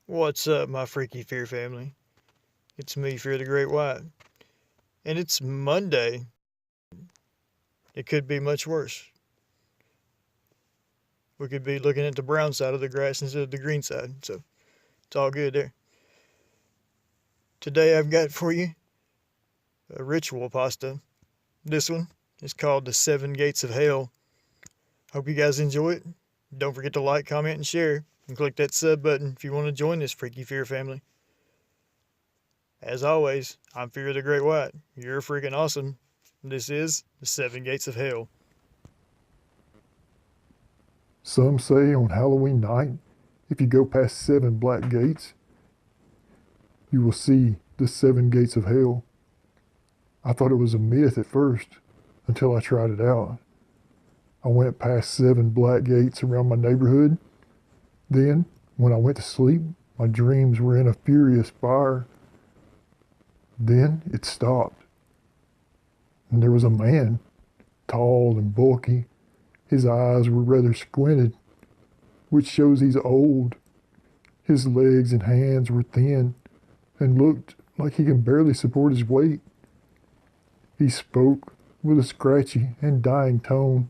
What's up, my freaky fear family? It's me, Fear the Great White. And it's Monday. It could be much worse. We could be looking at the brown side of the grass instead of the green side, so it's all good there. Today I've got for you a ritual pasta. This one is called the Seven Gates of Hell. Hope you guys enjoy it. Don't forget to like, comment, and share, and click that sub button if you want to join this freaky fear family. As always, I'm Fear the Great White. You're freaking awesome. This is the Seven Gates of Hell. Some say on Halloween night, if you go past 7 black gates, you will see the 7 gates of hell. I thought it was a myth at first until I tried it out. I went past 7 black gates around my neighborhood. Then, when I went to sleep, my dreams were in a furious fire. Then it stopped. And there was a man, tall and bulky. His eyes were rather squinted, which shows he's old. His legs and hands were thin and looked like he can barely support his weight. He spoke with a scratchy and dying tone.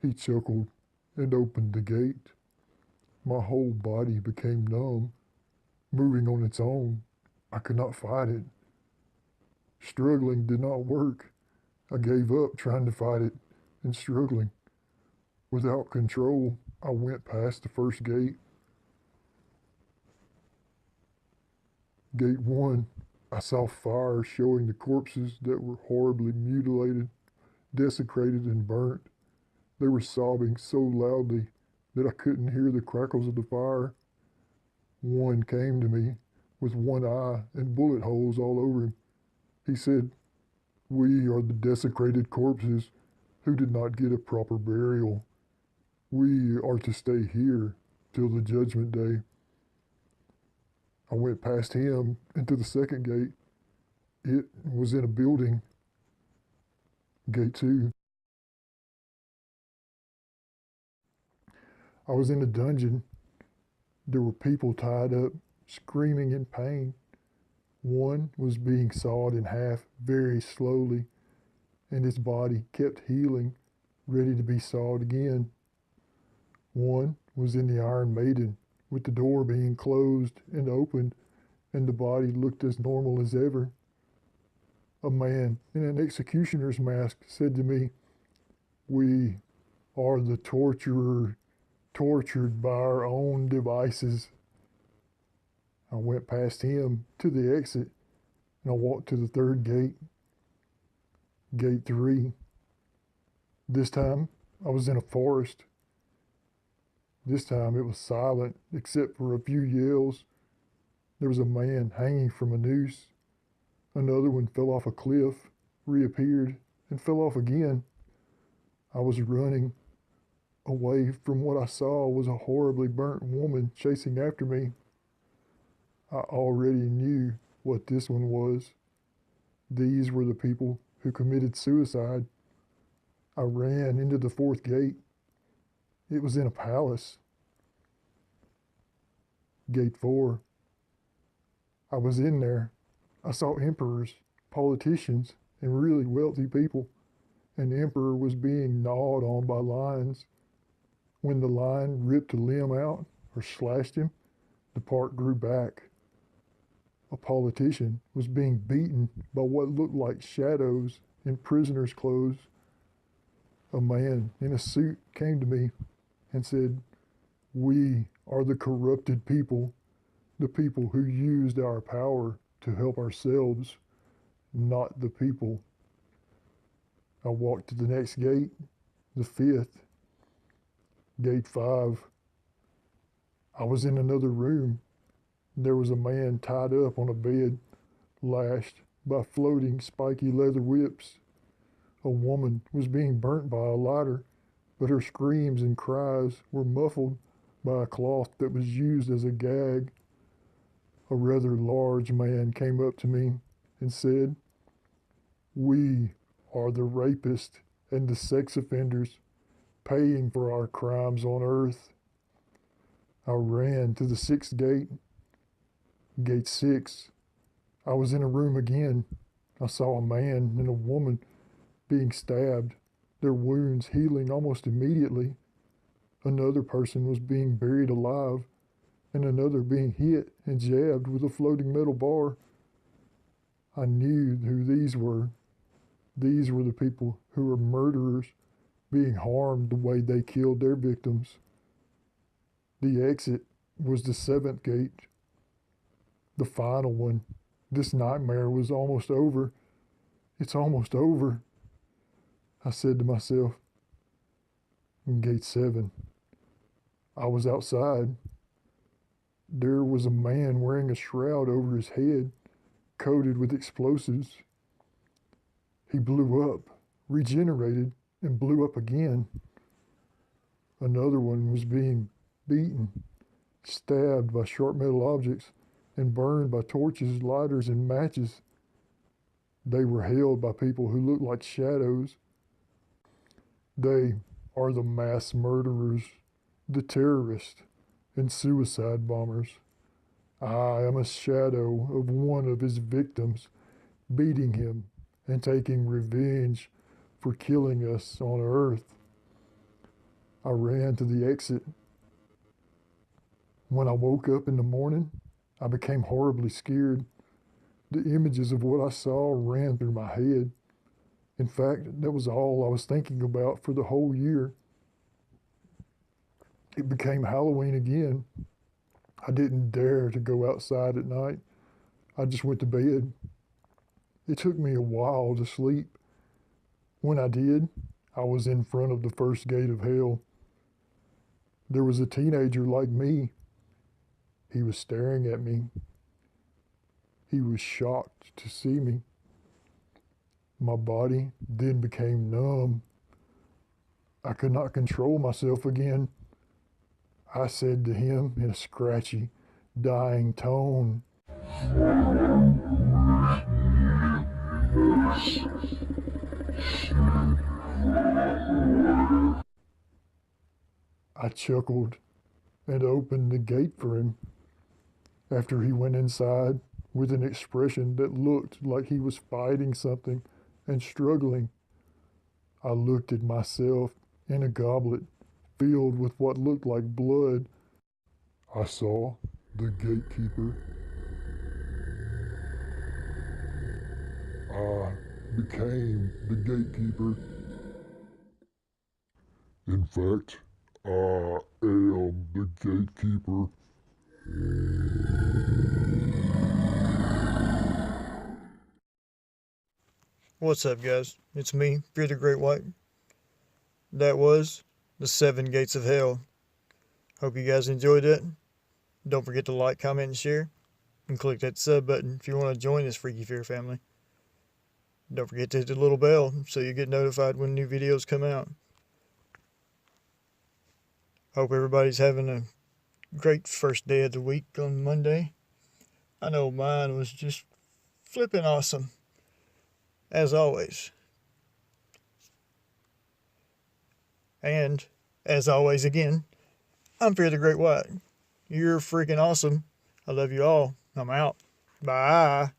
He chuckled and opened the gate. My whole body became numb, moving on its own. I could not fight it. Struggling did not work. I gave up trying to fight it and struggling. Without control, I went past the first gate. Gate 1, I saw fire showing the corpses that were horribly mutilated, desecrated, and burnt. They were sobbing so loudly that I couldn't hear the crackles of the fire. One came to me with one eye and bullet holes all over him. He said, "We are the desecrated corpses who did not get a proper burial. We are to stay here till the judgment day." I went past him into the second gate. It was in a building. Gate 2. I was in a dungeon. There were people tied up, screaming in pain. One was being sawed in half very slowly, and his body kept healing, ready to be sawed again. One was in the Iron Maiden, with the door being closed and opened, and the body looked as normal as ever. A man in an executioner's mask said to me, "We are the torturer, tortured by our own devices." I went past him to the exit, and I walked to the third gate. Gate 3. This time, I was in a forest. This time it was silent, except for a few yells. There was a man hanging from a noose. Another one fell off a cliff, reappeared, and fell off again. I was running. Away from what I saw was a horribly burnt woman chasing after me. I already knew what this one was. These were the people who committed suicide. I ran into the fourth gate. It was in a palace. Gate 4. I was in there. I saw emperors, politicians, and really wealthy people. An emperor was being gnawed on by lions. When the lion ripped a limb out or slashed him, the part grew back. A politician was being beaten by what looked like shadows in prisoners' clothes. A man in a suit came to me and said, "We are the corrupted people, the people who used our power to help ourselves, not the people." I walked to the next gate, the fifth. Gate 5. I was in another room. There was a man tied up on a bed, lashed by floating spiky leather whips. A woman was being burnt by a lighter, but her screams and cries were muffled by a cloth that was used as a gag. A rather large man came up to me and said, We are the rapists and the sex offenders paying for our crimes on earth. I ran to the sixth gate, gate 6. I was in a room again. I saw a man and a woman being stabbed, their wounds healing almost immediately. Another person was being buried alive, and another being hit and jabbed with a floating metal bar. I knew who these were. These were the people who were murderers being harmed the way they killed their victims. The exit was the 7th gate, the final one. This nightmare was almost over. It's almost over, I said to myself. In gate 7, I was outside. There was a man wearing a shroud over his head, coated with explosives. He blew up, regenerated, and blew up again. Another one was being beaten, stabbed by sharp metal objects, and burned by torches, lighters, and matches. They were held by people who looked like shadows. They are the mass murderers, the terrorists, and suicide bombers. I am a shadow of one of his victims, beating him and taking revenge for killing us on Earth. I ran to the exit. When I woke up in the morning, I became horribly scared. The images of what I saw ran through my head. In fact, that was all I was thinking about for the whole year. It became Halloween again. I didn't dare to go outside at night. I just went to bed. It took me a while to sleep. When I did, I was in front of the first gate of hell. There was a teenager like me. He was staring at me. He was shocked to see me. My body then became numb. I could not control myself again. I said to him in a scratchy, dying tone, I chuckled and opened the gate for him. After he went inside with an expression that looked like he was fighting something and struggling, I looked at myself in a goblet filled with what looked like blood. I saw the gatekeeper. I became the gatekeeper. In fact, I am the gatekeeper. What's up, guys? It's me, Fear the Great White. That was the 7 Gates of Hell. Hope you guys enjoyed it. Don't forget to like, comment, and share. And click that sub button if you want to join this Freaky Fear family. Don't forget to hit the little bell so you get notified when new videos come out. Hope everybody's having a great first day of the week on Monday. I know mine was just flipping awesome, as always. And, as always again, I'm Fear the Great White. You're freaking awesome. I love you all. I'm out. Bye.